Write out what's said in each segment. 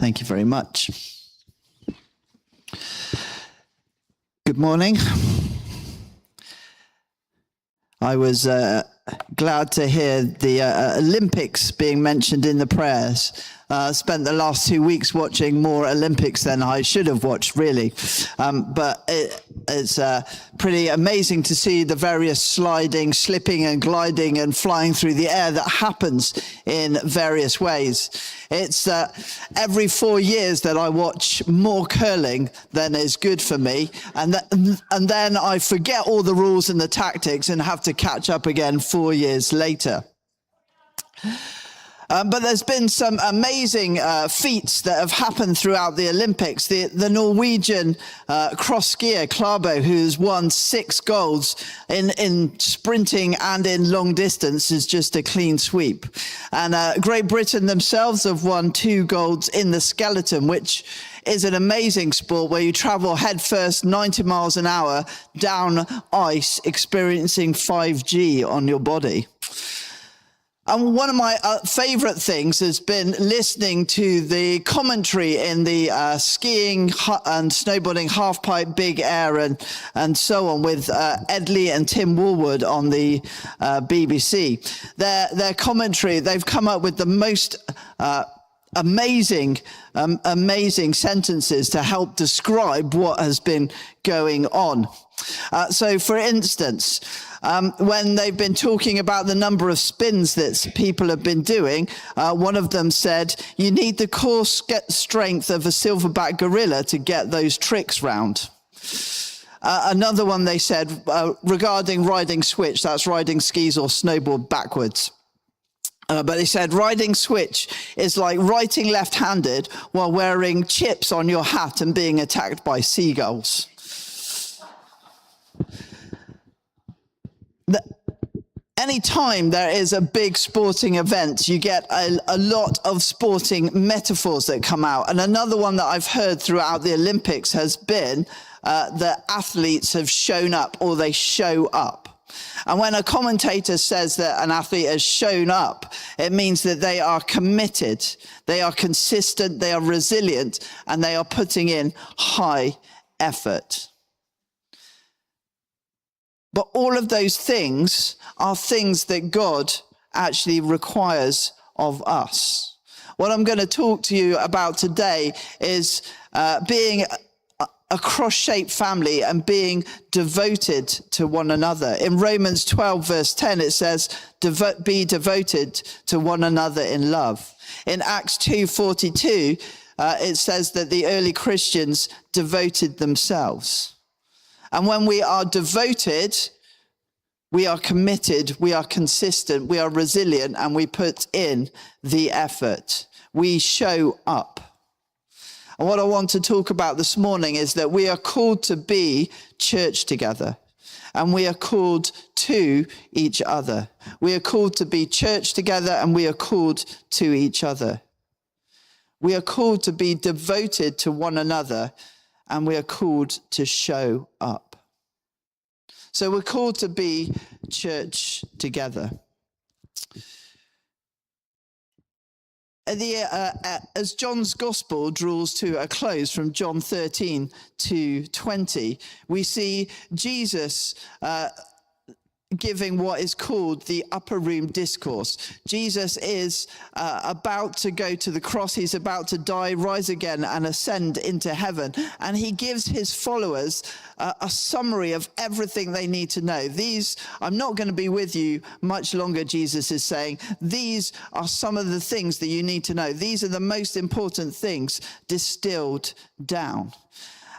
Thank you very much. Good morning. I was glad to hear the Olympics being mentioned in the prayers. Spent the last 2 weeks watching more Olympics than I should have watched, really. But it's pretty amazing to see the various sliding, slipping and gliding and flying through the air that happens in various ways. It's every 4 years that I watch more curling than is good for me. And then I forget all the rules and the tactics and have to catch up again 4 years later. But there's been some amazing feats that have happened throughout the Olympics. The Norwegian cross skier, Klæbo, who's won 6 golds in sprinting and in long distance, is just a clean sweep. And Great Britain themselves have won 2 golds in the skeleton, which is an amazing sport where you travel headfirst 90 miles an hour down ice, experiencing 5G on your body. And one of my favorite things has been listening to the commentary in the skiing and snowboarding halfpipe, big air and so on with Ed Lee and Tim Woolwood on the BBC. Their commentary, they've come up with the most amazing sentences to help describe what has been going on. So for instance, when they've been talking about the number of spins that people have been doing, one of them said, you need the core strength of a silverback gorilla to get those tricks round. Another one they said, regarding riding switch, that's riding skis or snowboard backwards. But they said riding switch is like writing left-handed while wearing chips on your hat and being attacked by seagulls. Anytime there is a big sporting event, you get a lot of sporting metaphors that come out. And another one that I've heard throughout the Olympics has been that athletes have shown up or they show up. And when a commentator says that an athlete has shown up, it means that they are committed, they are consistent, they are resilient, and they are putting in high effort. But all of those things are things that God actually requires of us. What I'm going to talk to you about today is being a cross-shaped family and being devoted to one another. In Romans 12, verse 10, it says, be devoted to one another in love. In Acts 2:42, it says that the early Christians devoted themselves. And when we are devoted, we are committed, we are consistent, we are resilient, and we put in the effort. We show up. And what I want to talk about this morning is that we are called to be church together. And we are called to each other. We are called to be church together, and we are called to each other. We are called to be devoted to one another, and we are called to show up. So we're called to be church together. As John's gospel draws to a close from John 13 to 20, we see Jesus giving what is called the upper room discourse. Jesus is about to go to the cross. He's about to die, rise again, and ascend into heaven. And he gives his followers a summary of everything they need to know. I'm not going to be with you much longer, Jesus is saying. These are some of the things that you need to know. These are the most important things distilled down.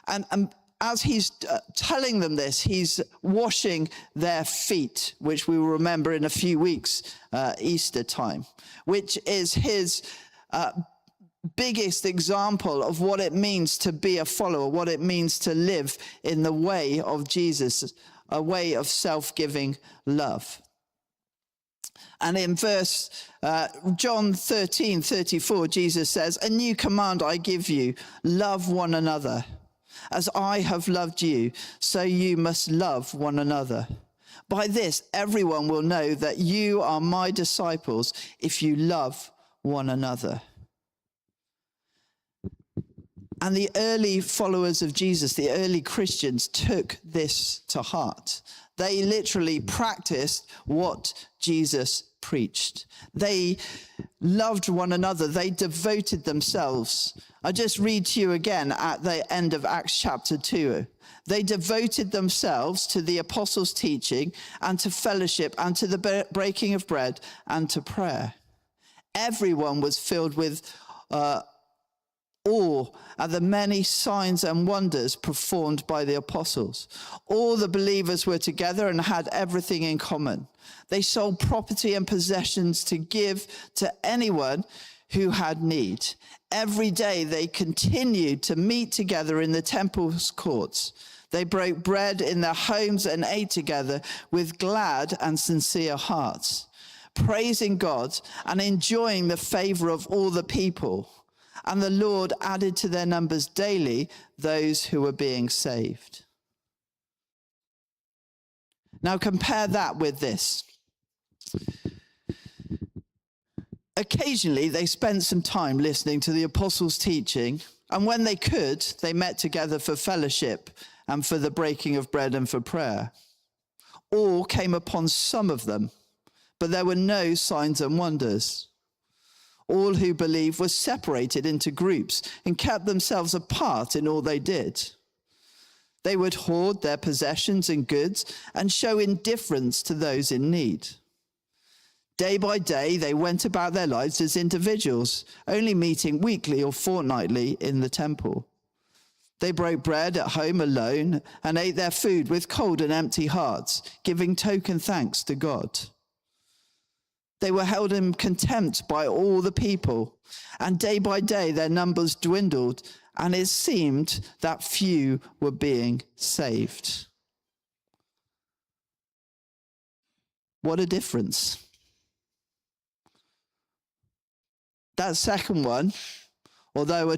And as he's telling them this, he's washing their feet, which we will remember in a few weeks, Easter time, which is his biggest example of what it means to be a follower, what it means to live in the way of Jesus, a way of self-giving love. And in John 13:34, Jesus says, "A new command I give you, love one another. As I have loved you, so you must love one another. By this, everyone will know that you are my disciples if you love one another." And the early followers of Jesus, the early Christians, took this to heart. They literally practiced what Jesus preached. They loved one another. They devoted themselves. I just read to you again at the end of Acts chapter 2. They devoted themselves to the apostles' teaching and to fellowship and to the breaking of bread and to prayer. Everyone was filled with awe at the many signs and wonders performed by the apostles. All the believers were together and had everything in common. They sold property and possessions to give to anyone who had need. Every day they continued to meet together in the temple's courts. They broke bread in their homes and ate together with glad and sincere hearts, praising God and enjoying the favor of all the people. And the Lord added to their numbers daily those who were being saved. Now compare that with this. Occasionally, they spent some time listening to the apostles' teaching, and when they could, they met together for fellowship and for the breaking of bread and for prayer. Awe came upon some of them, but there were no signs and wonders. All who believed were separated into groups and kept themselves apart in all they did. They would hoard their possessions and goods and show indifference to those in need. Day by day, they went about their lives as individuals, only meeting weekly or fortnightly in the temple. They broke bread at home alone and ate their food with cold and empty hearts, giving token thanks to God. They were held in contempt by all the people, and day by day their numbers dwindled, and it seemed that few were being saved. What a difference. That second one, although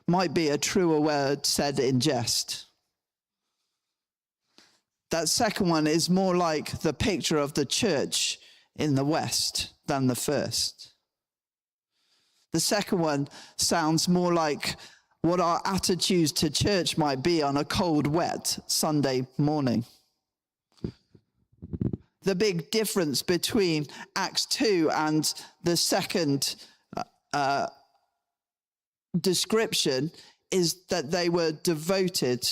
might be a truer word said in jest, that second one is more like the picture of the church in the West than the first. The second one sounds more like what our attitudes to church might be on a cold, wet Sunday morning. The big difference between Acts 2 and the second description is that they were devoted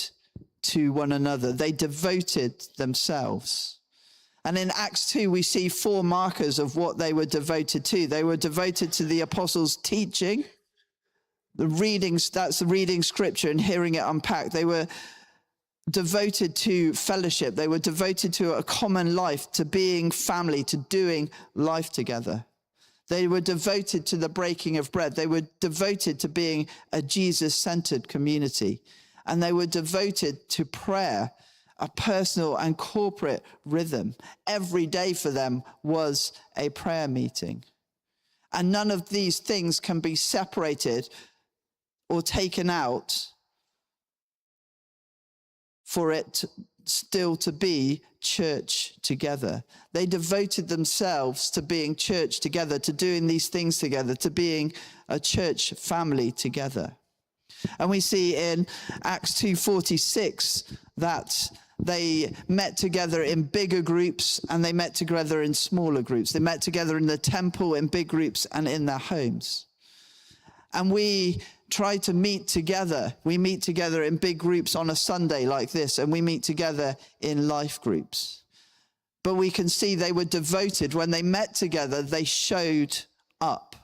to one another. They devoted themselves. And in Acts 2, we see 4 markers of what they were devoted to. They were devoted to the apostles' teaching, the readings, that's the reading scripture and hearing it unpacked. They were devoted to fellowship. They were devoted to a common life, to being family, to doing life together. They were devoted to the breaking of bread. They were devoted to being a Jesus-centered community. And they were devoted to prayer, a personal and corporate rhythm. Every day for them was a prayer meeting. And none of these things can be separated or taken out for it still to be church together. They devoted themselves to being church together, to doing these things together, to being a church family together. And we see in Acts 2:46 that they met together in bigger groups and they met together in smaller groups. They met together in the temple in big groups and in their homes. And we try to meet together. We meet together in big groups on a Sunday like this, and we meet together in life groups. But we can see they were devoted. When they met together, they showed up.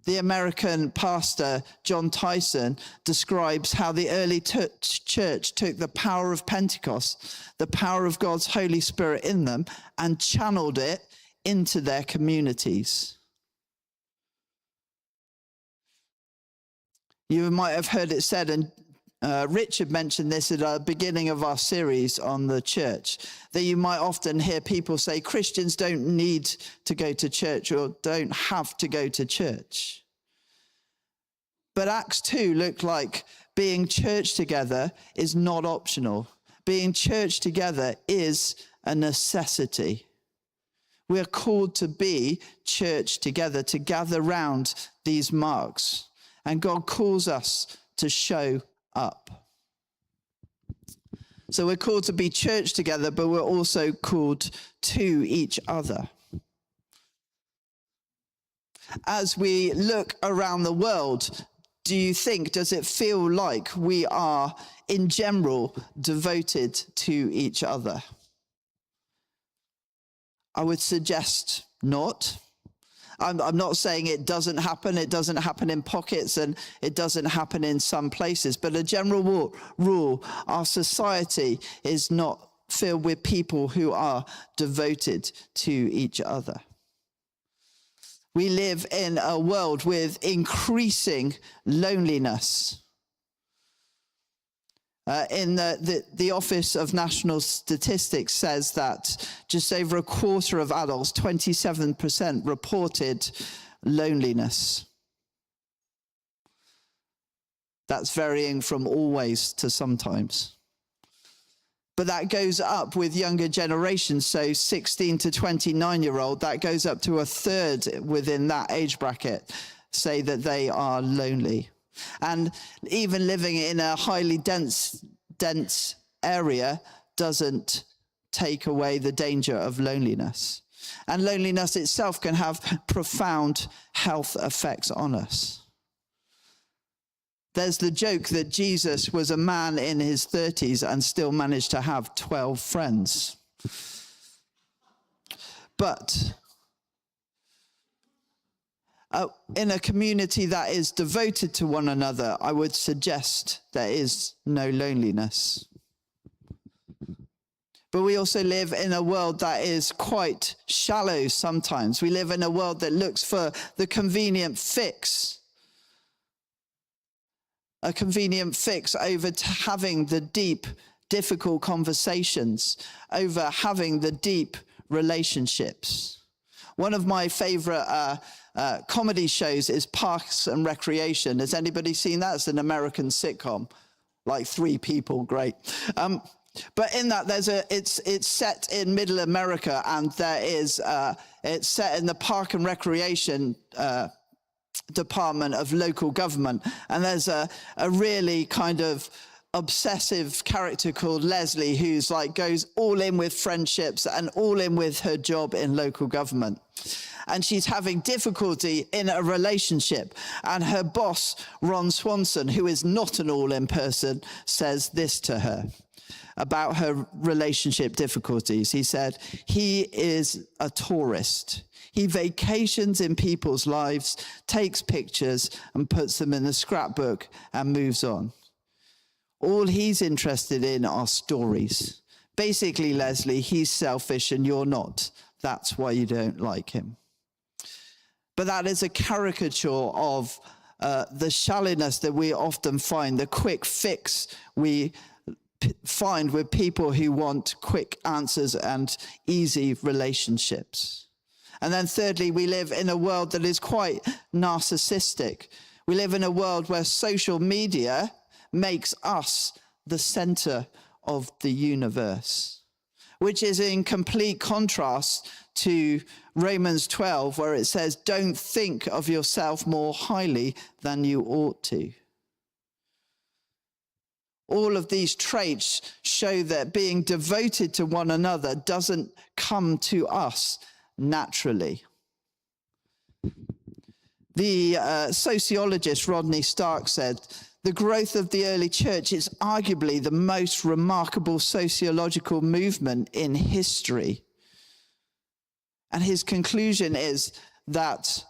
The American pastor, John Tyson, describes how the early church took the power of Pentecost, the power of God's Holy Spirit in them, and channeled it into their communities. You might have heard it said, and Richard mentioned this at the beginning of our series on the church, that you might often hear people say Christians don't need to go to church or don't have to go to church. But Acts 2 looked like being church together is not optional. Being church together is a necessity. We are called to be church together, to gather round these marks. And God calls us to show up. So we're called to be church together, but we're also called to each other. As we look around the world, does it feel like we are, in general, devoted to each other? I would suggest not. I'm not saying it doesn't happen. It doesn't happen in pockets and it doesn't happen in some places. But a general rule, our society is not filled with people who are devoted to each other. We live in a world with increasing loneliness. In the Office of National Statistics says that just over a quarter of adults, 27%, reported loneliness. That's varying from always to sometimes. But that goes up with younger generations, so 16 to 29-year-old, that goes up to a third within that age bracket, say that they are lonely. And even living in a highly dense area doesn't take away the danger of loneliness. And loneliness itself can have profound health effects on us. There's the joke that Jesus was a man in his 30s and still managed to have 12 friends. But in a community that is devoted to one another, I would suggest there is no loneliness. But we also live in a world that is quite shallow sometimes. We live in a world that looks for the convenient fix. A convenient fix over having the deep, difficult conversations, over having the deep relationships. One of my favorite comedy shows is Parks and Recreation. Has anybody seen that? It's an American sitcom, like 3 people, great. But in that, it's set in Middle America, and it's set in the Park and Recreation department of local government, and there's a really kind of obsessive character called Leslie who's like goes all in with friendships and all in with her job in local government, and she's having difficulty in a relationship, and her boss Ron Swanson, who is not an all-in person, says this to her about her relationship difficulties. He said, "He is a tourist. He vacations in people's lives, takes pictures and puts them in the scrapbook and moves on. All he's interested in are stories. Basically, Leslie, he's selfish and you're not. That's why you don't like him." But that is a caricature of the shallowness that we often find, the quick fix we find with people who want quick answers and easy relationships. And then thirdly, we live in a world that is quite narcissistic. We live in a world where social media makes us the center of the universe, which is in complete contrast to Romans 12, where it says, "Don't think of yourself more highly than you ought to." All of these traits show that being devoted to one another doesn't come to us naturally. The sociologist Rodney Stark said, "The growth of the early church is arguably the most remarkable sociological movement in history." And his conclusion is that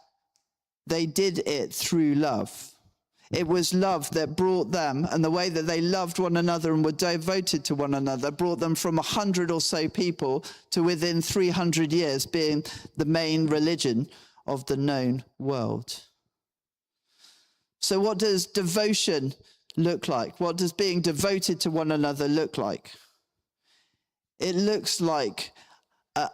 they did it through love. It was love that brought them, and the way that they loved one another and were devoted to one another brought them from 100 or so people to within 300 years being the main religion of the known world. So what does devotion look like? What does being devoted to one another look like? It looks like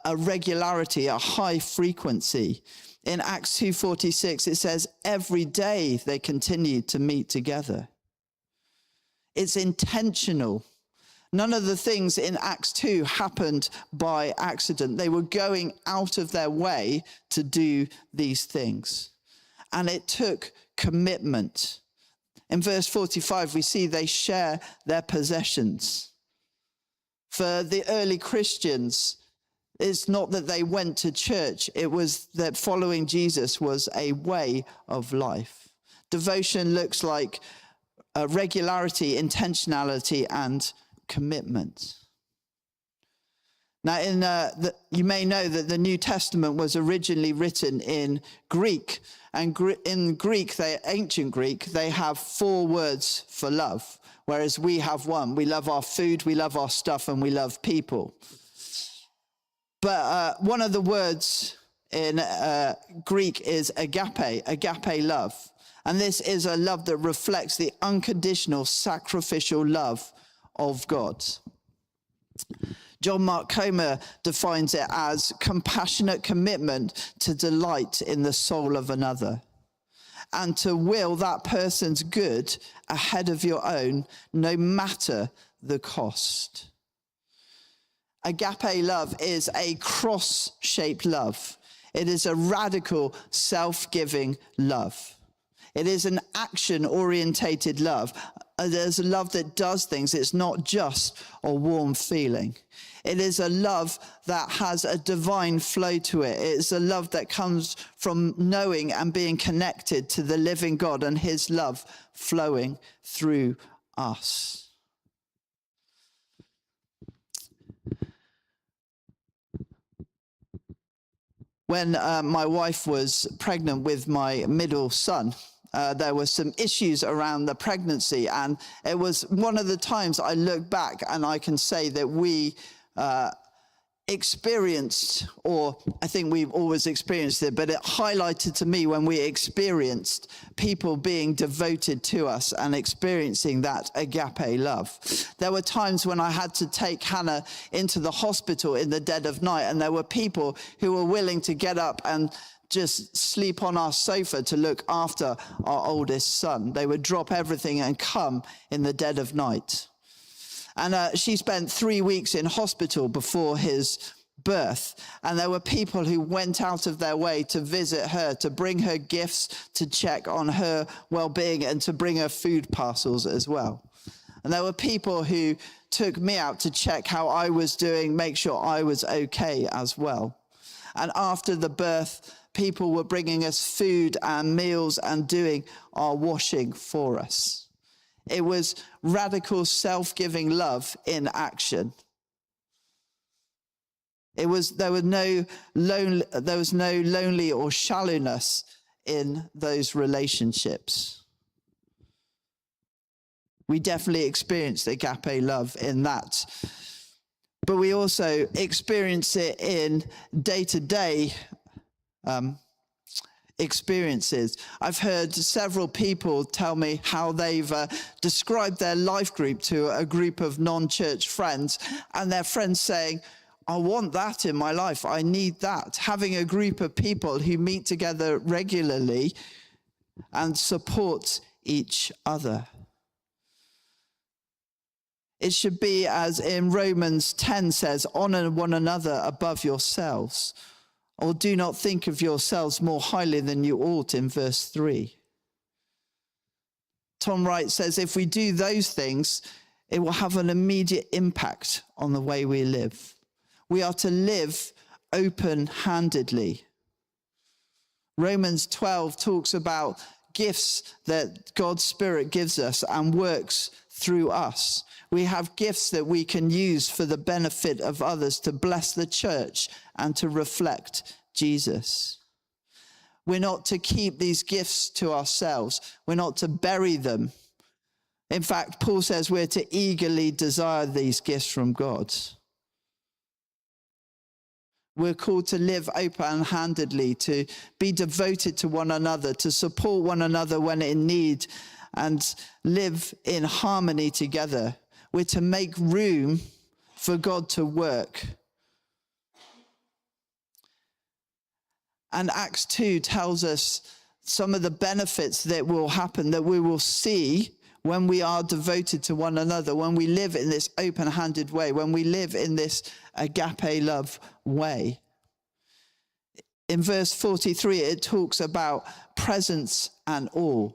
a regularity, a high frequency. In Acts 2:46, it says, every day they continued to meet together. It's intentional. None of the things in Acts 2 happened by accident. They were going out of their way to do these things. And it took commitment. In verse 45, we see they share their possessions. For the early Christians, it's not that they went to church. It was that following Jesus was a way of life. Devotion looks like regularity, intentionality, and commitment. Now, you may know that the New Testament was originally written in Greek. And in Greek, ancient Greek, they have 4 words for love, whereas we have one. We love our food, we love our stuff, and we love people. But one of the words in Greek is agape love. And this is a love that reflects the unconditional sacrificial love of God. John Mark Comer defines it as compassionate commitment to delight in the soul of another and to will that person's good ahead of your own, no matter the cost. Agape love is a cross-shaped love. It is a radical, self-giving love. It is an action-orientated love. There's a love that does things. It's not just a warm feeling. It is a love that has a divine flow to it. It's a love that comes from knowing and being connected to the living God and his love flowing through us. When my wife was pregnant with my middle son, there were some issues around the pregnancy, and it was one of the times I look back and I can say that we experienced, or I think we've always experienced it, but it highlighted to me when we experienced people being devoted to us and experiencing that agape love. There were times when I had to take Hannah into the hospital in the dead of night, and there were people who were willing to get up and just sleep on our sofa to look after our oldest son. They would drop everything and come in the dead of night. And she spent 3 weeks in hospital before his birth. And there were people who went out of their way to visit her, to bring her gifts, to check on her well-being, and to bring her food parcels as well. And there were people who took me out to check how I was doing, make sure I was okay as well. And after the birth, people were bringing us food and meals and doing our washing for us. It was radical self-giving love in action. There was no lonely or shallowness in those relationships. We definitely experienced agape love in that. But we also experience it in day-to-day experiences. I've heard several people tell me how they've described their life group to a group of non-church friends, and their friends saying, I want that in my life. I need that. Having a group of people who meet together regularly and support each other. It should be, as in Romans 10 says, honor one another above yourselves. Or do not think of yourselves more highly than you ought, in verse 3. Tom Wright says, if we do those things, it will have an immediate impact on the way we live. We are to live open-handedly. Romans 12 talks about gifts that God's Spirit gives us and works through us. We have gifts that we can use for the benefit of others, to bless the church and to reflect Jesus. We're not to keep these gifts to ourselves. We're not to bury them. In fact, Paul says we're to eagerly desire these gifts from God. We're called to live open-handedly, to be devoted to one another, to support one another when in need, and live in harmony together. We're to make room for God to work. And Acts 2 tells us some of the benefits that will happen, that we will see when we are devoted to one another, when we live in this open-handed way, when we live in this agape love way. In verse 43, it talks about presence and awe.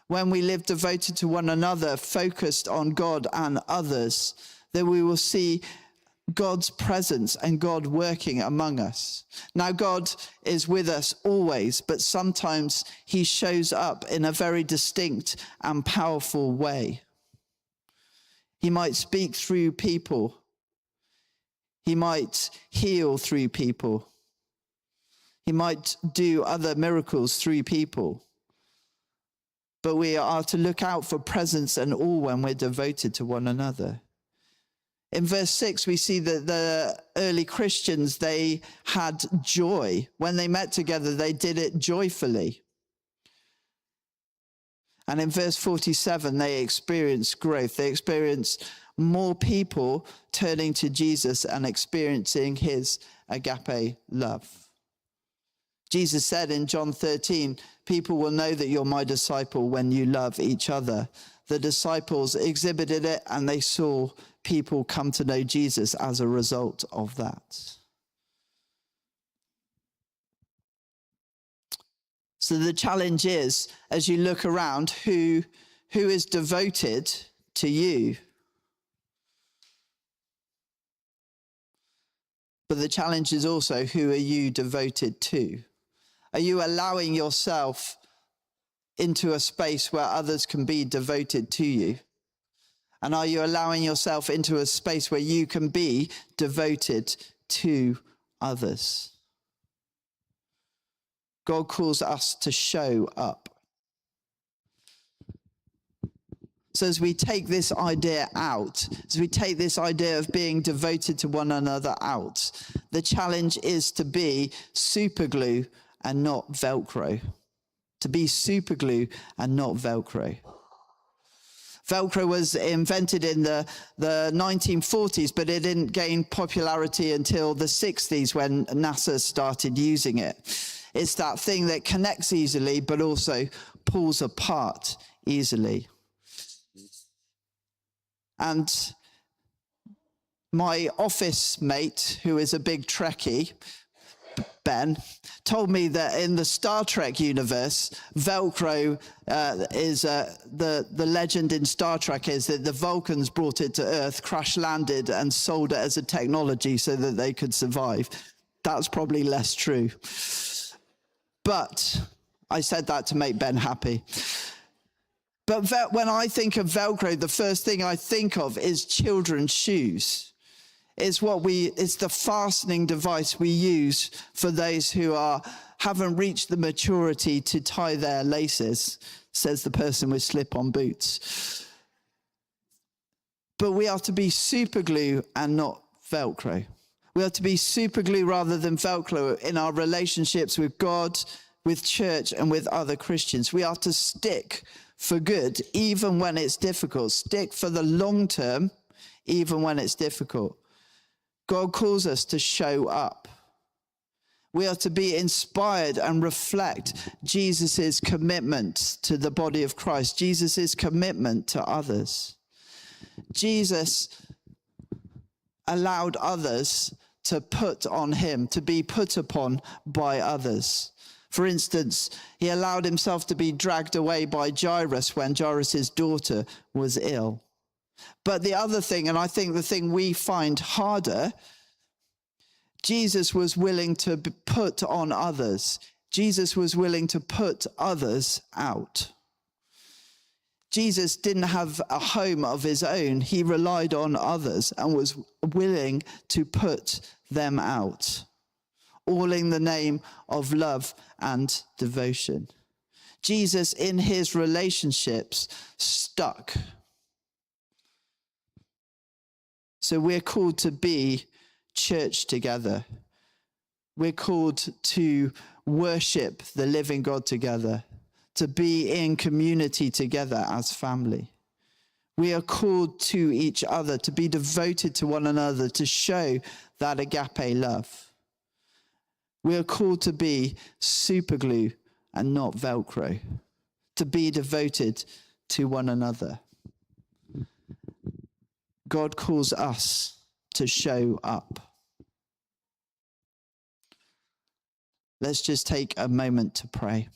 when we live devoted to one another, focused on God and others, then we will see God's presence and God working among us. Now, God is with us always, but sometimes he shows up in a very distinct and powerful way. He might speak through people. He might heal through people. He might do other miracles through people. But we are to look out for presence and awe when we're devoted to one another. In verse 6, we see that the early Christians, they had joy. When they met together, they did it joyfully. And in verse 47, they experienced growth. They experienced more people turning to Jesus and experiencing his agape love. Jesus said in John 13, people will know that you're my disciple when you love each other. The disciples exhibited it, and they saw people come to know Jesus as a result of that. So the challenge is, as you look around, who is devoted to you? But the challenge is also, who are you devoted to? Are you allowing yourself into a space where others can be devoted to you? And are you allowing yourself into a space where you can be devoted to others? God calls us to show up. So as we take this idea out, as we take this idea of being devoted to one another out, the challenge is to be super glue and not Velcro. To be super glue and not Velcro. Velcro was invented in the 1940s, but it didn't gain popularity until the 60s when NASA started using it. It's that thing that connects easily, but also pulls apart easily. And my office mate, who is a big Trekkie, Ben, told me that in the Star Trek universe, Velcro is the legend in Star Trek is that the Vulcans brought it to Earth, crash landed, and sold it as a technology so that they could survive. That's probably less true. But I said that to make Ben happy. But when I think of Velcro, the first thing I think of is children's shoes. It's the fastening device we use for those who haven't reached the maturity to tie their laces, says the person with slip-on boots. But we are to be super glue and not Velcro. We are to be super glue rather than Velcro in our relationships with God, with church, and with other Christians. We are to stick for good, even when it's difficult. Stick for the long term, even when it's difficult. God calls us to show up. We are to be inspired and reflect Jesus' commitment to the body of Christ, Jesus' commitment to others. Jesus allowed others to put on him, to be put upon by others. For instance, he allowed himself to be dragged away by Jairus when Jairus' daughter was ill. But the other thing, and I think the thing we find harder, Jesus was willing to put on others. Jesus was willing to put others out. Jesus didn't have a home of his own. He relied on others and was willing to put them out, all in the name of love and devotion. Jesus, in his relationships, stuck. So we're called to be church together. We're called to worship the living God together, to be in community together as family. We are called to each other, to be devoted to one another, to show that agape love. We are called to be super glue and not Velcro, to be devoted to one another. God calls us to show up. Let's just take a moment to pray.